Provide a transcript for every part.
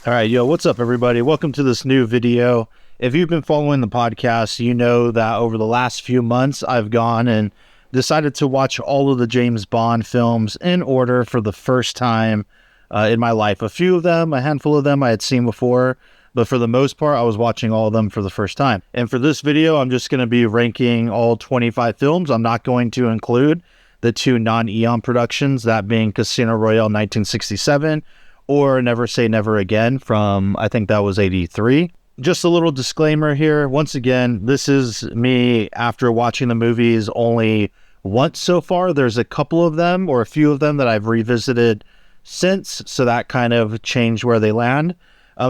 All right, yo, what's up, everybody? Welcome to this new video. If you've been following the podcast, you know that over the last few months, I've gone and decided to watch all of the James Bond films in order for the first time in my life. A few of them, a handful of them I had seen before, but for the most part, I was watching all of them for the first time. And for this video, I'm just going to be ranking all 25 films. I'm not going to include the two non-Eon productions, that being Casino Royale 1967 or Never Say Never Again from, I think that was 83. Just a little disclaimer here. Once again, this is me after watching the movies only once so far. There's a couple of them or a few of them that I've revisited since, so that kind of changed where they land.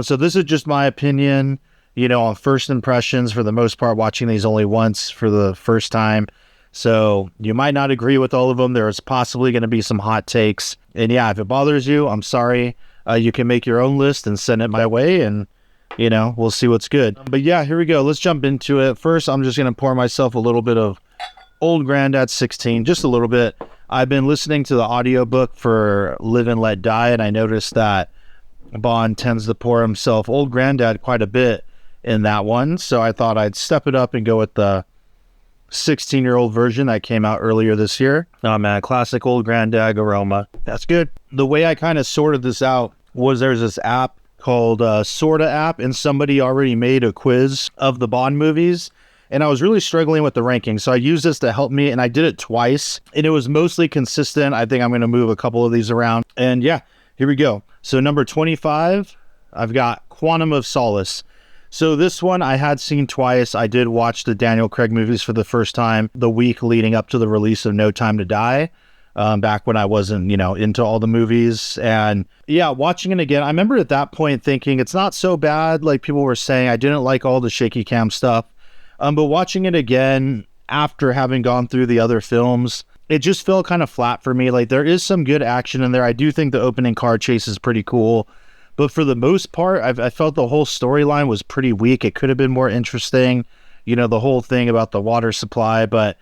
So this is just my opinion, you know, on first impressions for the most part, watching these only once for the first time. So you might not agree with all of them. There's possibly going to be some hot takes. And yeah, if it bothers you, I'm sorry. You can make your own list and send it my way, and, you know, we'll see what's good. But yeah, here we go. Let's jump into it. First, I'm just going to pour myself a little bit of Old Grandad 16, just a little bit. I've been listening to the audiobook for Live and Let Die, and I noticed that Bond tends to pour himself Old Grandad quite a bit in that one. So I thought I'd step it up and go with the 16-year-old version that came out earlier this year. Oh man, classic Old Grandad aroma. That's good. The way I kind of sorted this out was there's this app called Sorta app, and somebody already made a quiz of the Bond movies, and I was really struggling with the ranking. So I used this to help me, and I did it twice, and it was mostly consistent. I think I'm going to move a couple of these around. And yeah, here we go. So number 25, I've got Quantum of Solace. So this one I had seen twice. I did watch the Daniel Craig movies for the first time the week leading up to the release of No Time to Die, back when I wasn't, you know, into all the movies. And yeah, watching it again, I remember at that point thinking it's not so bad like people were saying. I didn't like all the shaky cam stuff. But watching it again after having gone through the other films, it just felt kind of flat for me. Like, there is some good action in there. I do think the opening car chase is pretty cool. But for the most part, I felt the whole storyline was pretty weak. It could have been more interesting, you know, the whole thing about the water supply. But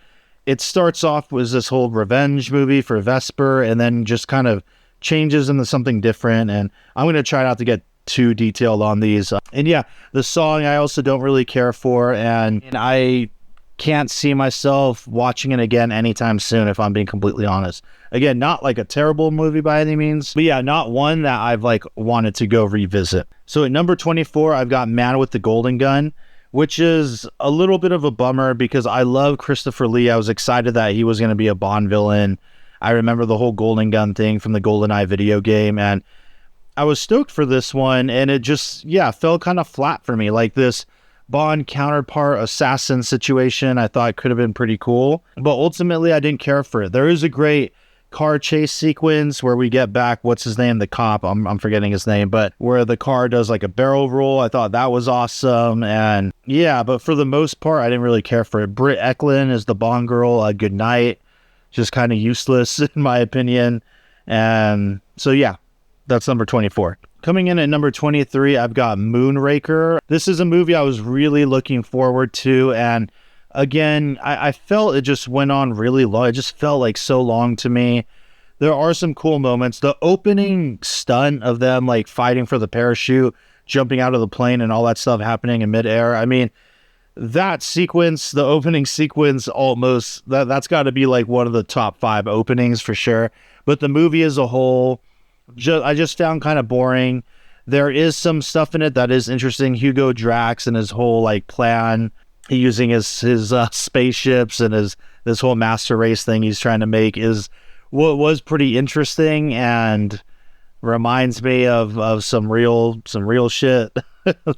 it starts off with this whole revenge movie for Vesper, and then just kind of changes into something different. And I'm going to try not to get too detailed on these. And yeah, the song I also don't really care for, and I can't see myself watching it again anytime soon, if I'm being completely honest. Again, not like a terrible movie by any means, but yeah, not one that I've like wanted to go revisit. So at number 24, I've got Man with the Golden Gun, which is a little bit of a bummer because I love Christopher Lee. I was excited that he was going to be a Bond villain. I remember the whole Golden Gun thing from the GoldenEye video game, and I was stoked for this one, and it just, yeah, felt kind of flat for me. Like this Bond counterpart assassin situation, I thought could have been pretty cool, but ultimately I didn't care for it. There is a great car chase sequence where we get back, what's his name, the cop, I'm forgetting his name, but where the car does like a barrel roll. I thought that was awesome. And yeah, but for the most part, I didn't really care for it. Britt Eklund is the Bond girl. Good night, just kind of useless in my opinion. And so yeah, that's number 24. Coming in at number 23, I've got Moonraker. This is a movie I was really looking forward to, and again, I felt it just went on really long. It just felt like so long to me. There are some cool moments. The opening stunt of them like fighting for the parachute, jumping out of the plane, and all that stuff happening in midair. I mean, that sequence, the opening sequence, almost that's got to be like one of the top 5 openings for sure. But the movie as a whole, I just found kind of boring. There is some stuff in it that is interesting. Hugo Drax and his whole like plan, using his spaceships and this whole master race thing he's trying to make is what was pretty interesting and reminds me of some real shit.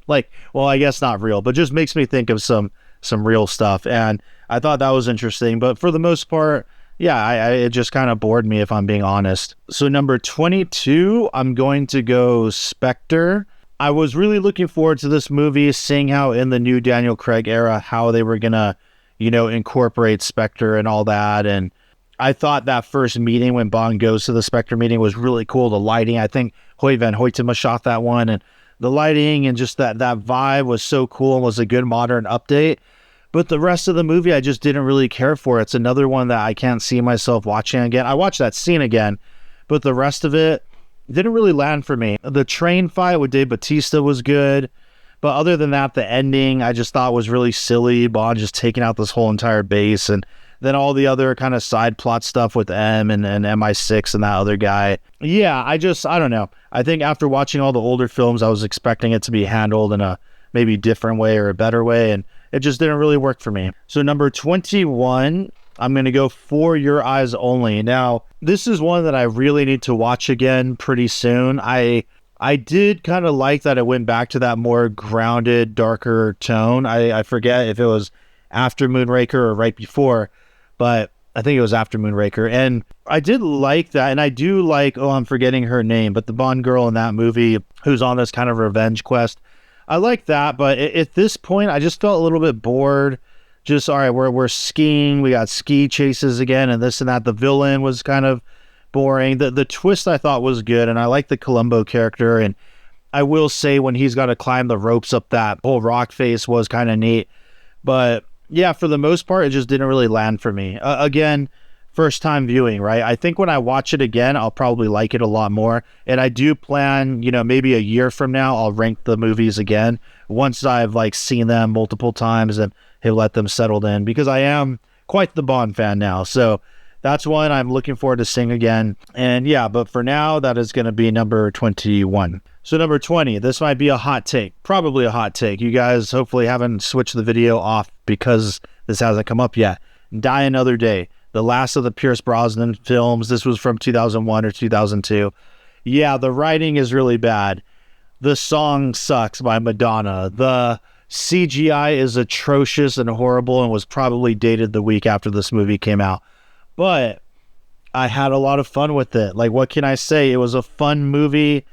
Like, well, I guess not real, but just makes me think of some real stuff. And I thought that was interesting. But for the most part, yeah, it just kind of bored me, if I'm being honest. So number 22, I'm going to go Spectre. I was really looking forward to this movie, seeing how in the new Daniel Craig era, how they were going to, you know, incorporate Spectre and all that. And I thought that first meeting when Bond goes to the Spectre meeting was really cool. The lighting, I think Hoy van Hoytema shot that one, and the lighting and just that vibe was so cool and was a good modern update. But the rest of the movie, I just didn't really care for. It's another one that I can't see myself watching again. I watched that scene again, but the rest of it, didn't really land for me. The train fight with Dave Bautista was good, but other than that, the ending I just thought was really silly. Bond just taking out this whole entire base, and then all the other kind of side plot stuff with M and MI6 and that other guy. Yeah, I don't know. I think after watching all the older films, I was expecting it to be handled in a maybe different way or a better way, and it just didn't really work for me. So number 21, I'm going to go For Your Eyes Only. Now, this is one that I really need to watch again pretty soon. I did kind of like that it went back to that more grounded, darker tone. I forget if it was after Moonraker or right before, but I think it was after Moonraker. And I did like that. And I do like, I'm forgetting her name, but the Bond girl in that movie who's on this kind of revenge quest. I like that. But at this point, I just felt a little bit bored. Just, all right, we're skiing. We got ski chases again and this and that. The villain was kind of boring. The twist I thought was good, and I like the Columbo character, and I will say when he's got to climb the ropes up that whole rock face was kind of neat. But yeah, for the most part, it just didn't really land for me. Again, first time viewing, right? I think when I watch it again, I'll probably like it a lot more, and I do plan, maybe a year from now, I'll rank the movies again once I've seen them multiple times and have let them settled in, because I am quite the Bond fan now. So that's one I'm looking forward to seeing again. And yeah, but for now, that is going to be number 21. So number 20, this might be a hot take, probably a hot take. You guys hopefully haven't switched the video off because this hasn't come up yet. Die Another Day, the last of the Pierce Brosnan films. This was from 2001 or 2002. Yeah, the writing is really bad. The song sucks by Madonna. The CGI is atrocious and horrible and was probably dated the week after this movie came out. But I had a lot of fun with it. What can I say? It was a fun movie.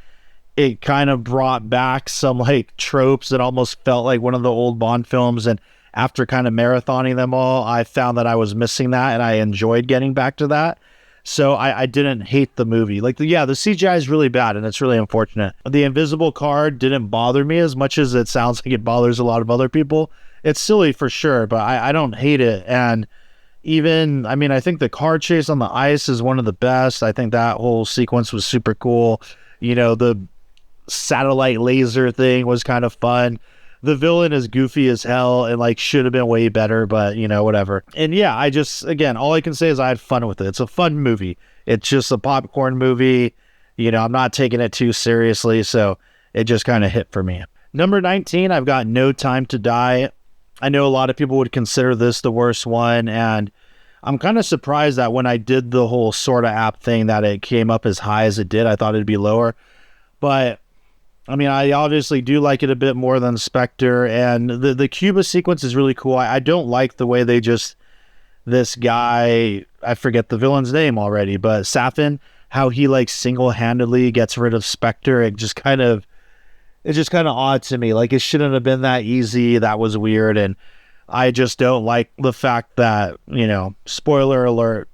It kind of brought back some tropes that almost felt like one of the old Bond films. And after kind of marathoning them all, I found that I was missing that, and I enjoyed getting back to that. So I didn't hate the movie. The CGI is really bad, and it's really unfortunate. The invisible card didn't bother me as much as it sounds like it bothers a lot of other people. It's silly for sure, but I don't hate it. And even, I think the car chase on the ice is one of the best. I think that whole sequence was super cool. The satellite laser thing was kind of fun. The villain is goofy as hell and should have been way better, but whatever. And yeah, again, all I can say is I had fun with it. It's a fun movie. It's just a popcorn movie. I'm not taking it too seriously, so it just kind of hit for me. Number 19, I've got No Time to Die. I know a lot of people would consider this the worst one, and I'm kind of surprised that when I did the whole sorta app thing that it came up as high as it did. I thought it'd be lower, but I obviously do like it a bit more than Spectre, and the Cuba sequence is really cool. I don't like the way this guy, I forget the villain's name already, but Safin, how he single-handedly gets rid of Spectre. It's just kind of odd to me. It shouldn't have been that easy. That was weird, and I just don't like the fact that, spoiler alert,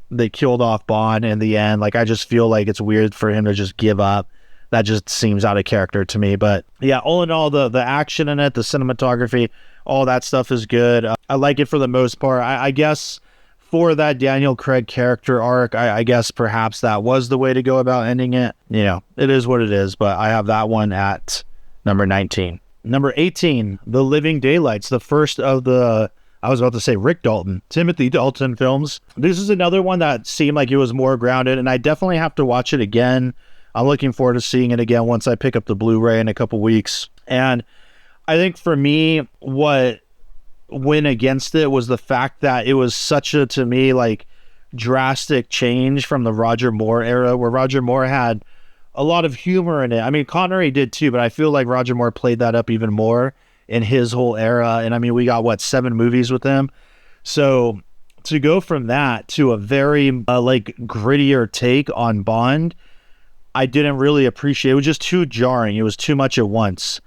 they killed off Bond in the end. I just feel like it's weird for him to just give up. That just seems out of character to me. But yeah, all in all, the action in it, the cinematography, all that stuff is good. I like it for the most part. I guess for that Daniel Craig character arc, I guess perhaps that was the way to go about ending it. It is what it is, but I have that one at number 19. Number 18, The Living Daylights, the first of the, I was about to say Rick Dalton, Timothy Dalton films. This is another one that seemed like it was more grounded, and I definitely have to watch it again. I'm looking forward to seeing it again once I pick up the Blu-ray in a couple weeks. And I think for me, what went against it was the fact that it was such a, to me, drastic change from the Roger Moore era, where Roger Moore had a lot of humor in it. Connery did too, but I feel like Roger Moore played that up even more in his whole era. And we got 7 movies with him. So to go from that to a very grittier take on Bond, I didn't really appreciate. It was just too jarring. It was too much at once.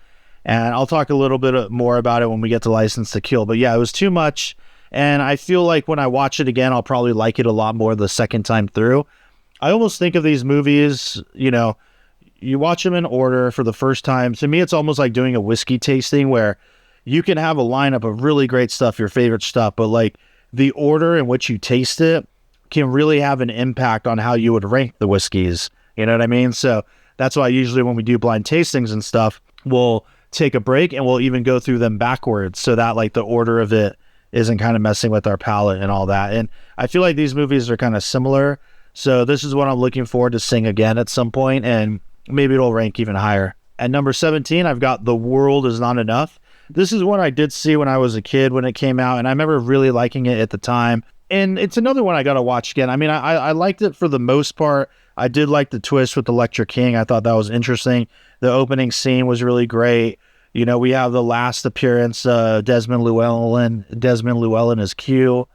And I'll talk a little bit more about it when we get to License to Kill. But yeah, it was too much. And I feel like when I watch it again, I'll probably like it a lot more the second time through. I almost think of these movies, you watch them in order for the first time. To me, it's almost like doing a whiskey tasting where you can have a lineup of really great stuff, your favorite stuff, but the order in which you taste it can really have an impact on how you would rank the whiskeys You know what I mean? So that's why usually when we do blind tastings and stuff, we'll take a break and we'll even go through them backwards so that like the order of it isn't kind of messing with our palate and all that. And I feel like these movies are kind of similar. So this is what I'm looking forward to seeing again at some point, and maybe it'll rank even higher. At number 17, I've got The World Is Not Enough. This is one I did see when I was a kid when it came out, and I remember really liking it at the time. And it's another one I got to watch again. I mean, I liked it for the most part. I did like the twist with Electra King. I thought that was interesting. The opening scene was really great. You know, we have the last appearance, Desmond Llewellyn as Q,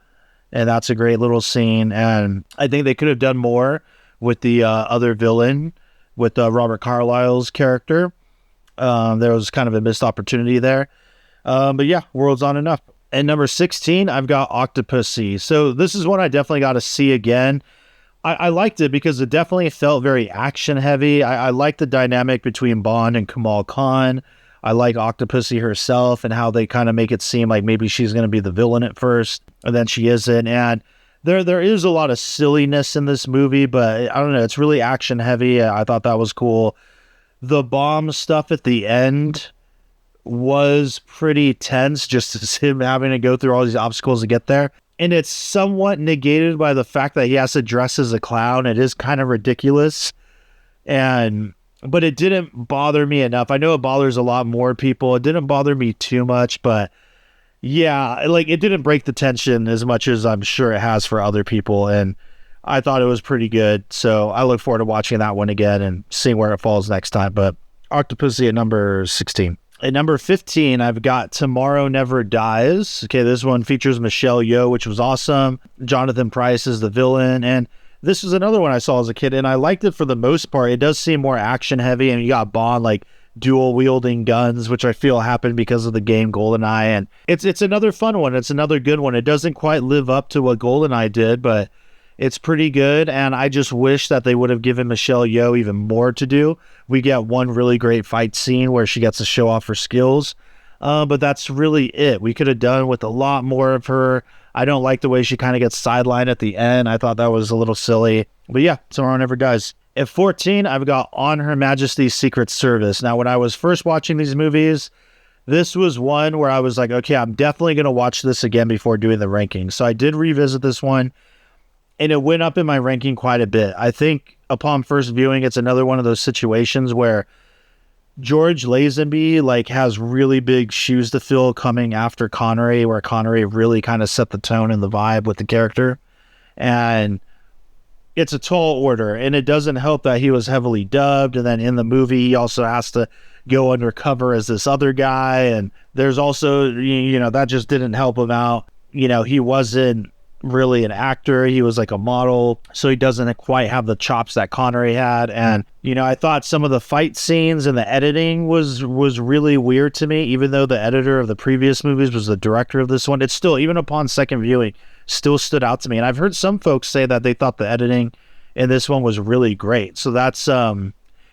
and that's a great little scene. And I think they could have done more with the other villain, with Robert Carlyle's character. There was kind of a missed opportunity there. But yeah, World's Not Enough. At number 16, I've got Octopussy. So this is one I definitely got to see again. I liked it because it definitely felt very action heavy. I liked the dynamic between Bond and Kamal Khan. I like Octopussy herself and how they kind of make it seem like maybe she's going to be the villain at first, and then she isn't. And there is a lot of silliness in this movie, but I don't know, it's really action heavy. I thought that was cool. The bomb stuff at the end was pretty tense, just him having to go through all these obstacles to get there. And it's somewhat negated by the fact that he has to dress as a clown. It is kind of ridiculous. But it didn't bother me enough. I know it bothers a lot more people. It didn't bother me too much, but yeah, like it didn't break the tension as much as I'm sure it has for other people. And I thought it was pretty good. So I look forward to watching that one again and seeing where it falls next time. But Octopussy at number 16. At number 15, I've got Tomorrow Never Dies. Okay, this one features Michelle Yeoh, which was awesome. Jonathan Pryce is the villain. And this is another one I saw as a kid, and I liked it for the most part. It does seem more action heavy, and you got Bond like dual wielding guns, which I feel happened because of the game GoldenEye. And it's another fun one. It's another good one. It doesn't quite live up to what GoldenEye did, but it's pretty good. And I just wish that they would have given Michelle Yeoh even more to do. We get one really great fight scene where she gets to show off her skills. But that's really it. We could have done with a lot more of her. I don't like the way she kind of gets sidelined at the end. I thought that was a little silly. But yeah, Tomorrow Never Dies. At 14, I've got On Her Majesty's Secret Service. Now, when I was first watching these movies, this was one where I was like, okay, I'm definitely going to watch this again before doing the ranking. So I did revisit this one, and it went up in my ranking quite a bit. I think upon first viewing, it's another one of those situations where George Lazenby like has really big shoes to fill coming after Connery, where Connery really kind of set the tone and the vibe with the character. And it's a tall order, and it doesn't help that he was heavily dubbed, and then in the movie he also has to go undercover as this other guy, and there's also, you know, that just didn't help him out. You know, he wasn't really an actor, he was like a model, so he doesn't quite have the chops that Connery had. And you know, I thought some of the fight scenes and the editing was really weird to me, even though the editor of the previous movies was the director of this one. It's still, even upon second viewing, still stood out to me. And I've heard some folks say that they thought the editing in this one was really great, so that's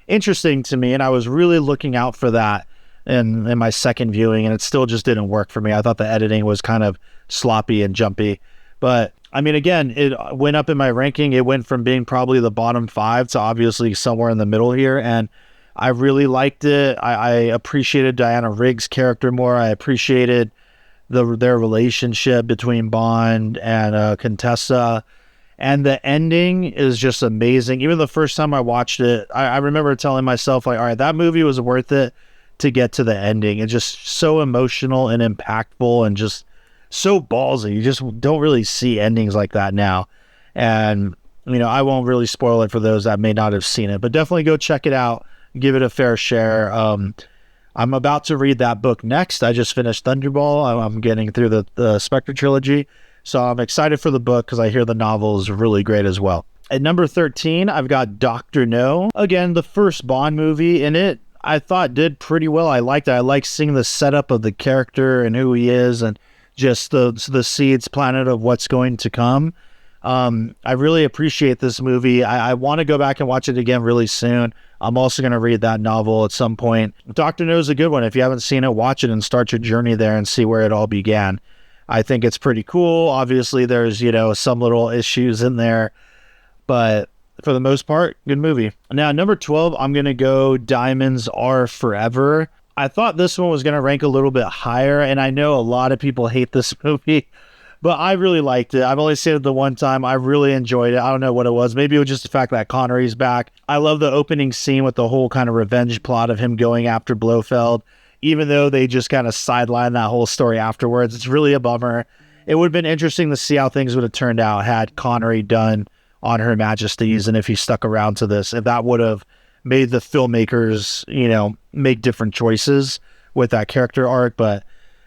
interesting to me, and I was really looking out for that in my second viewing, and it still just didn't work for me. I thought the editing was kind of sloppy and jumpy. But I mean, again, it went up in my ranking. It went from being probably the bottom 5 to obviously somewhere in the middle here. And I really liked it. I appreciated Diana Rigg's character more. I appreciated their relationship between Bond and Contessa. And the ending is just amazing. Even the first time I watched it, I remember telling myself, like, all right, that movie was worth it to get to the ending. It's just so emotional and impactful and just so ballsy. You just don't really see endings like that now. And, you know, I won't really spoil it for those that may not have seen it, but definitely go check it out. Give it a fair share. I'm about to read that book next. I just finished Thunderball. I'm getting through the Spectre trilogy. So I'm excited for the book because I hear the novel is really great as well. At number 13, I've got Dr. No. Again, the first Bond movie in it, I thought did pretty well. I liked it. I liked seeing the setup of the character and who he is, and just the seeds planted of what's going to come. I really appreciate this movie. I want to go back and watch it again really soon. I'm also going to read that novel at some point. Dr. No is a good one. If you haven't seen it, watch it and start your journey there and see where it all began. I think it's pretty cool. Obviously, there's, you know, some little issues in there, but for the most part, good movie. Now, number 12, I'm going to go Diamonds Are Forever. I thought this one was going to rank a little bit higher, and I know a lot of people hate this movie, but I really liked it. I've only seen it the one time. I really enjoyed it. I don't know what it was. Maybe it was just the fact that Connery's back. I love the opening scene with the whole kind of revenge plot of him going after Blofeld, even though they just kind of sidelined that whole story afterwards. It's really a bummer. It would have been interesting to see how things would have turned out had Connery done On Her Majesty's, and if he stuck around to this, if that would have made the filmmakers, make different choices with that character arc. But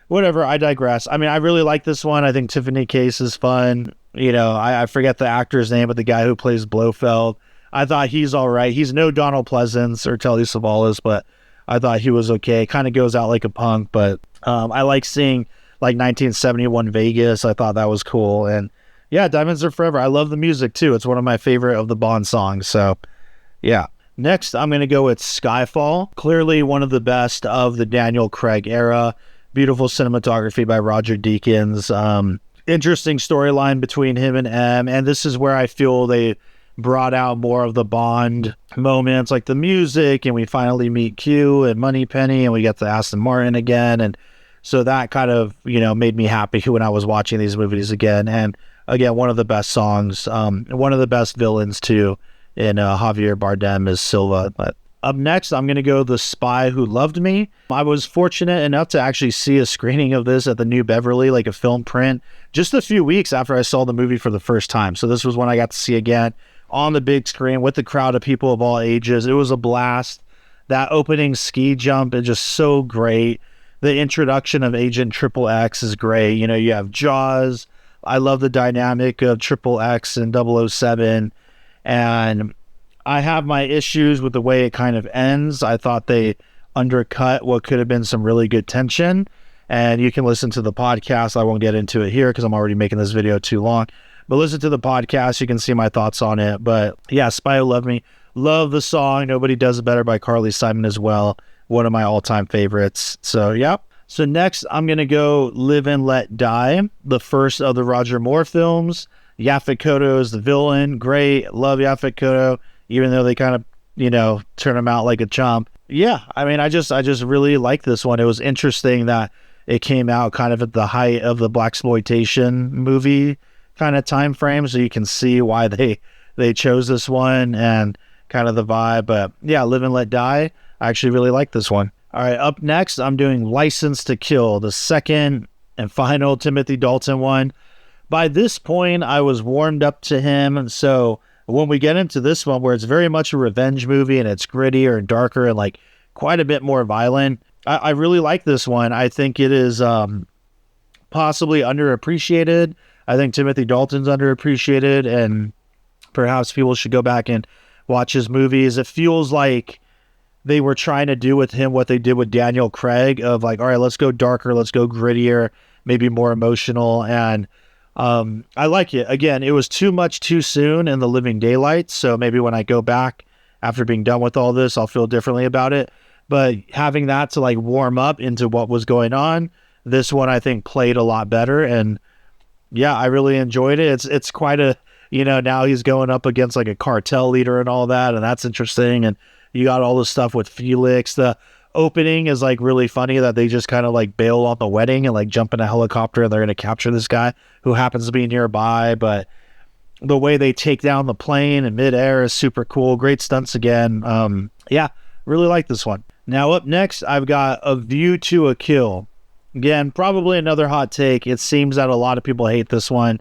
whatever, I digress. I mean, I really like this one. I think Tiffany Case is fun. I forget the actor's name, but the guy who plays Blofeld, I thought he's all right. He's no Donald Pleasance or Telly Savalas, but I thought he was okay. Kind of goes out like a punk, but I like seeing like 1971 Vegas. I thought that was cool. And yeah, Diamonds Are Forever. I love the music too. It's one of my favorite of the Bond songs. So yeah. Next, I'm going to go with Skyfall. Clearly one of the best of the Daniel Craig era. Beautiful cinematography by Roger Deakins. Interesting storyline between him and M. And this is where I feel they brought out more of the Bond moments, like the music, and we finally meet Q and Moneypenny, and we get to Aston Martin again. And so that kind of, made me happy when I was watching these movies again. And again, one of the best songs, one of the best villains too. And Javier Bardem is Silva. But up next, I'm going to go The Spy Who Loved Me. I was fortunate enough to actually see a screening of this at the New Beverly, like a film print, just a few weeks after I saw the movie for the first time. So this was when I got to see again on the big screen with the crowd of people of all ages. It was a blast. That opening ski jump is just so great. The introduction of Agent Triple X is great. You have Jaws. I love the dynamic of Triple X and 007. And I have my issues with the way it kind of ends. I thought they undercut what could have been some really good tension. And you can listen to the podcast. I won't get into it here because I'm already making this video too long. But listen to the podcast. You can see my thoughts on it. But yeah, Spy Who Loved Me. Love the song. Nobody Does It Better by Carly Simon as well. One of my all-time favorites. So yeah. So next, I'm going to go Live and Let Die, the first of the Roger Moore films. Yaphet Kotto is the villain. Great. Love Yaphet Kotto, even though they kind of, turn him out like a chump. Yeah, I mean, I just really like this one. It was interesting that it came out kind of at the height of the blaxploitation movie kind of time frame, so you can see why they chose this one and kind of the vibe. But yeah, Live and Let Die. I actually really like this one. All right, up next, I'm doing License to Kill, the second and final Timothy Dalton one. By this point, I was warmed up to him, and so when we get into this one, where it's very much a revenge movie and it's grittier and darker and like quite a bit more violent, I really like this one. I think it is possibly underappreciated. I think Timothy Dalton's underappreciated, and perhaps people should go back and watch his movies. It feels like they were trying to do with him what they did with Daniel Craig, of like, all right, let's go darker, let's go grittier, maybe more emotional. And I like it. Again, it was too much too soon in The Living Daylights, so maybe when I go back after being done with all this, I'll feel differently about it. But having that to like warm up into what was going on, this one I think played a lot better. And yeah, I really enjoyed it. It's quite a, now he's going up against like a cartel leader and all that, and that's interesting. And you got all this stuff with Felix. The opening is like really funny that they just kind of like bail on the wedding and like jump in a helicopter and they're going to capture this guy who happens to be nearby. But the way they take down the plane in midair is super cool. Great stunts again. Yeah, really like this one. Now up next, I've got A View to a Kill. Again, probably another hot take. It seems that a lot of people hate this one.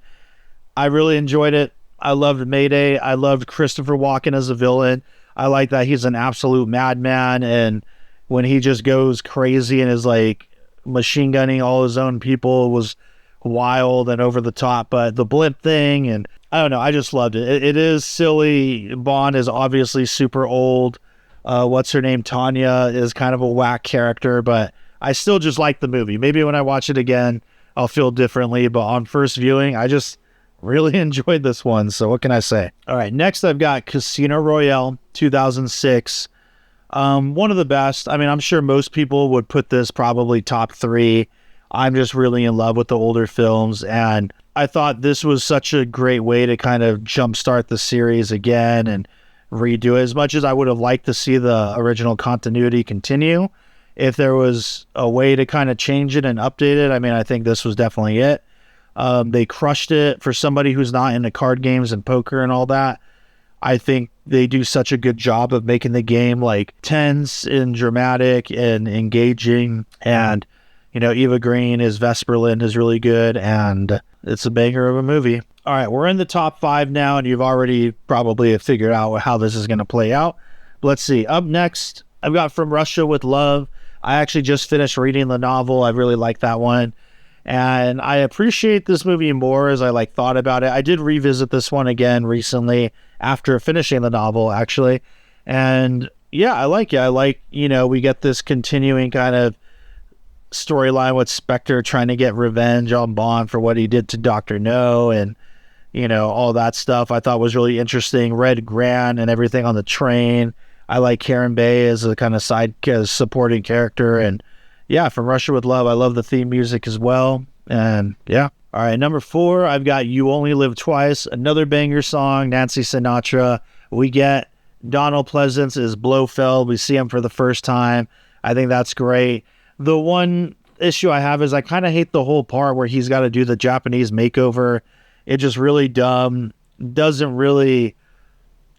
I really enjoyed it. I loved Mayday. I loved Christopher Walken as a villain. I like that he's an absolute madman, and when he just goes crazy and is like machine gunning all his own people was wild and over the top. But the blimp thing, and I don't know, I just loved it. It is silly. Bond is obviously super old. What's her name? Tanya is kind of a whack character, but I still just like the movie. Maybe when I watch it again, I'll feel differently. But on first viewing, I just really enjoyed this one. So what can I say? All right, next I've got Casino Royale, 2006. One of the best. I mean, I'm sure most people would put this probably top 3. I'm just really in love with the older films, and I thought this was such a great way to kind of jumpstart the series again and redo it. As much as I would have liked to see the original continuity continue, if there was a way to kind of change it and update it, I mean, I think this was definitely it. They crushed it for somebody who's not into card games and poker and all that. I think they do such a good job of making the game like tense and dramatic and engaging. And, you know, Eva Green as Vesperlind is really good, and it's a banger of a movie. All right, we're in the top 5 now, and you've already probably figured out how this is going to play out. But let's see. Up next, I've got From Russia with Love. I actually just finished reading the novel. I really like that one. And I appreciate this movie more as I thought about it. I did revisit this one again recently after finishing the novel, actually. And yeah, I like it. I like, we get this continuing kind of storyline with Spectre trying to get revenge on Bond for what he did to Dr. No and, all that stuff I thought was really interesting. Red Grant and everything on the train. I like Karen Bay as a kind of side supporting character. And yeah, From Russia with Love, I love the theme music as well. And yeah. All right, number 4, I've got You Only Live Twice, another banger song, Nancy Sinatra. We get Donald Pleasance as Blofeld. We see him for the first time. I think that's great. The one issue I have is I kind of hate the whole part where he's got to do the Japanese makeover. It's just really dumb. Doesn't really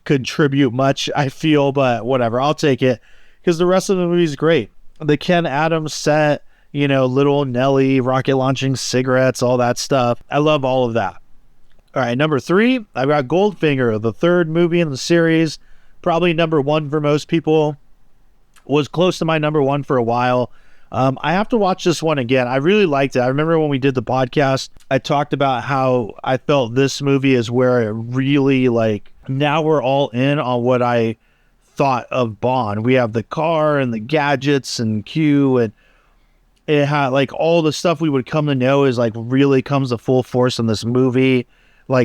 contribute much, I feel, but whatever. I'll take it because the rest of the movie is great. The Ken Adams set, little Nelly, rocket launching cigarettes, all that stuff. I love all of that. All right, number 3, I've got Goldfinger, the third movie in the series. Probably number 1 for most people. Was close to my number 1 for a while. I have to watch this one again. I really liked it. I remember when we did the podcast, I talked about how I felt this movie is where it really now we're all in on what I thought of Bond. We have the car and the gadgets and Q, and it had all the stuff we would come to know is really comes to full force in this movie.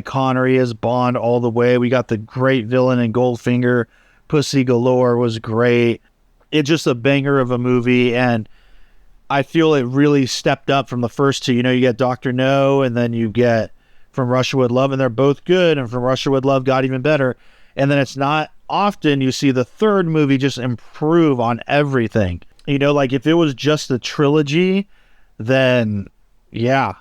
Connery as Bond all the way. We got the great villain in Goldfinger. Pussy Galore was great. It's just a banger of a movie, and I feel it really stepped up from the first two. You get Dr. No, and then you get From Russia with Love, and they're both good, and From Russia with Love got even better. And then it's not often you see the third movie just improve on everything. If it was just a trilogy, then yeah,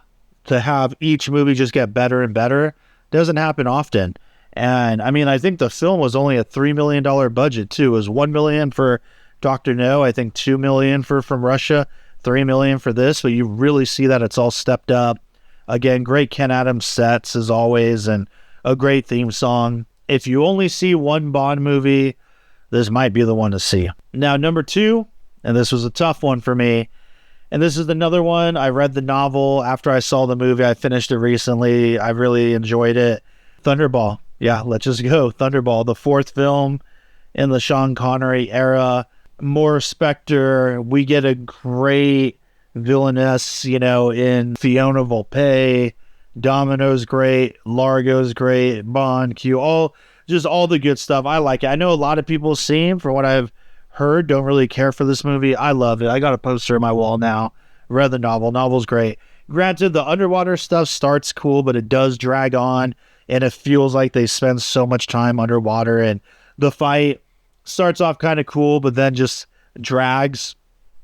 to have each movie just get better and better doesn't happen often. And I mean, I think the film was only a $3 million budget too. It was $1 million for Dr. No, I think $2 million for From Russia, $3 million for this, but you really see that it's all stepped up. Again, great Ken Adams sets as always, and a great theme song. If you only see one Bond movie, this might be the one to see. Now, number 2, and this was a tough one for me, and this is another one. I read the novel after I saw the movie. I finished it recently. I really enjoyed it. Thunderball. Yeah, let's just go. Thunderball, the 4th film in the Sean Connery era. More Spectre. We get a great villainess, in Fiona Volpe. Domino's great. Largo's great. Bond, Q, all the good stuff. I like it. I know a lot of people seem, from what I've heard, don't really care for this movie. I love it. I got a poster on my wall now. Read the novel. Novel's great. Granted, the underwater stuff starts cool, but it does drag on, and it feels like they spend so much time underwater, and the fight starts off kind of cool, but then just drags.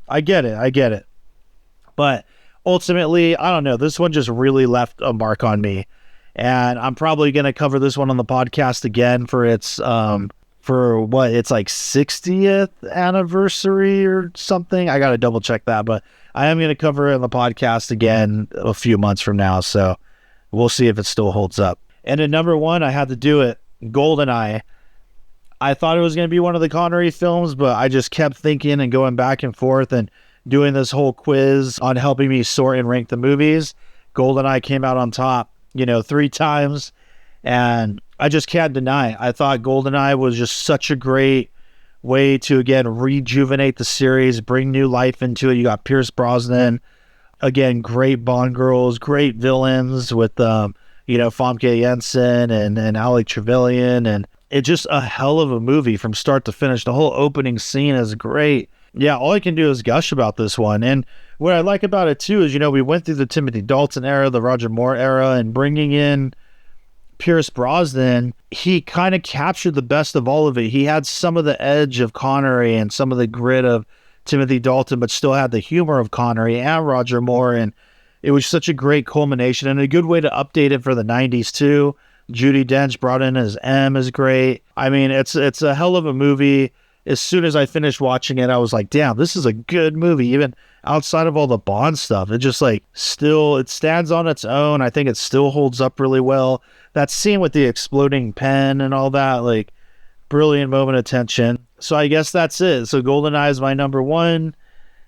I get it. But ultimately, I don't know. This one just really left a mark on me. And I'm probably going to cover this one on the podcast again for its, it's 60th anniversary or something. I got to double check that, but I am going to cover it on the podcast again a few months from now. So we'll see if it still holds up. And at number 1, I had to do it. GoldenEye. I thought it was going to be one of the Connery films, but I just kept thinking and going back and forth and doing this whole quiz on helping me sort and rank the movies. GoldenEye came out on top, 3 times, and I just can't deny. I thought GoldenEye was just such a great way to, again, rejuvenate the series, bring new life into it. You got Pierce Brosnan, again, great Bond girls, great villains with, Famke Janssen and Alec Trevelyan, and it's just a hell of a movie from start to finish. The whole opening scene is great. Yeah, all I can do is gush about this one. And what I like about it too is, we went through the Timothy Dalton era, the Roger Moore era, and bringing in Pierce Brosnan, he kind of captured the best of all of it. He had some of the edge of Connery and some of the grit of Timothy Dalton, but still had the humor of Connery and Roger Moore. And it was such a great culmination and a good way to update it for the 90s too. Judi Dench brought in as M is great. I mean, it's a hell of a movie. As soon as I finished watching it, I was like, damn, this is a good movie. Even outside of all the Bond stuff, it just it stands on its own. I think it still holds up really well. That scene with the exploding pen and all that, brilliant moment of tension. So I guess that's it. So GoldenEye is my number one,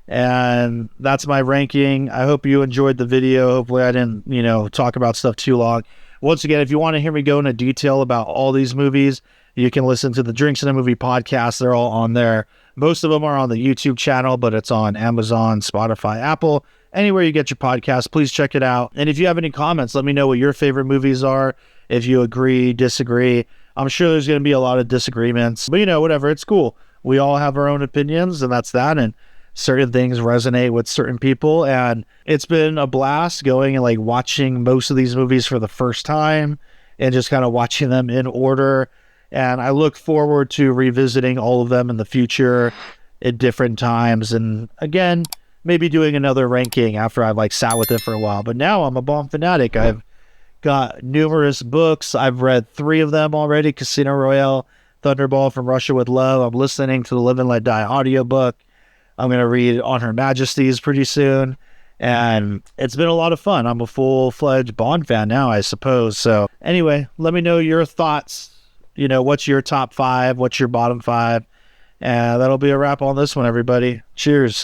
and that's my ranking. I hope you enjoyed the video. Hopefully I didn't, talk about stuff too long. Once again, if you want to hear me go into detail about all these movies, you can listen to the Drinks in a Movie podcast. They're all on there. Most of them are on the YouTube channel, but it's on Amazon, Spotify, Apple, anywhere you get your podcast. Please check it out. And if you have any comments, let me know what your favorite movies are. If you agree, disagree. I'm sure there's going to be a lot of disagreements, but whatever. It's cool. We all have our own opinions, and that's that. And certain things resonate with certain people. And it's been a blast going and watching most of these movies for the first time and just kind of watching them in order. And I look forward to revisiting all of them in the future at different times. And again, maybe doing another ranking after I've sat with it for a while. But now I'm a Bond fanatic. I've got numerous books. I've read 3 of them already. Casino Royale, Thunderball, From Russia with Love. I'm listening to the Live and Let Die audiobook. I'm going to read On Her Majesty's pretty soon. And it's been a lot of fun. I'm a full-fledged Bond fan now, I suppose. So anyway, let me know your thoughts. What's your top 5? What's your bottom 5? And that'll be a wrap on this one, everybody. Cheers.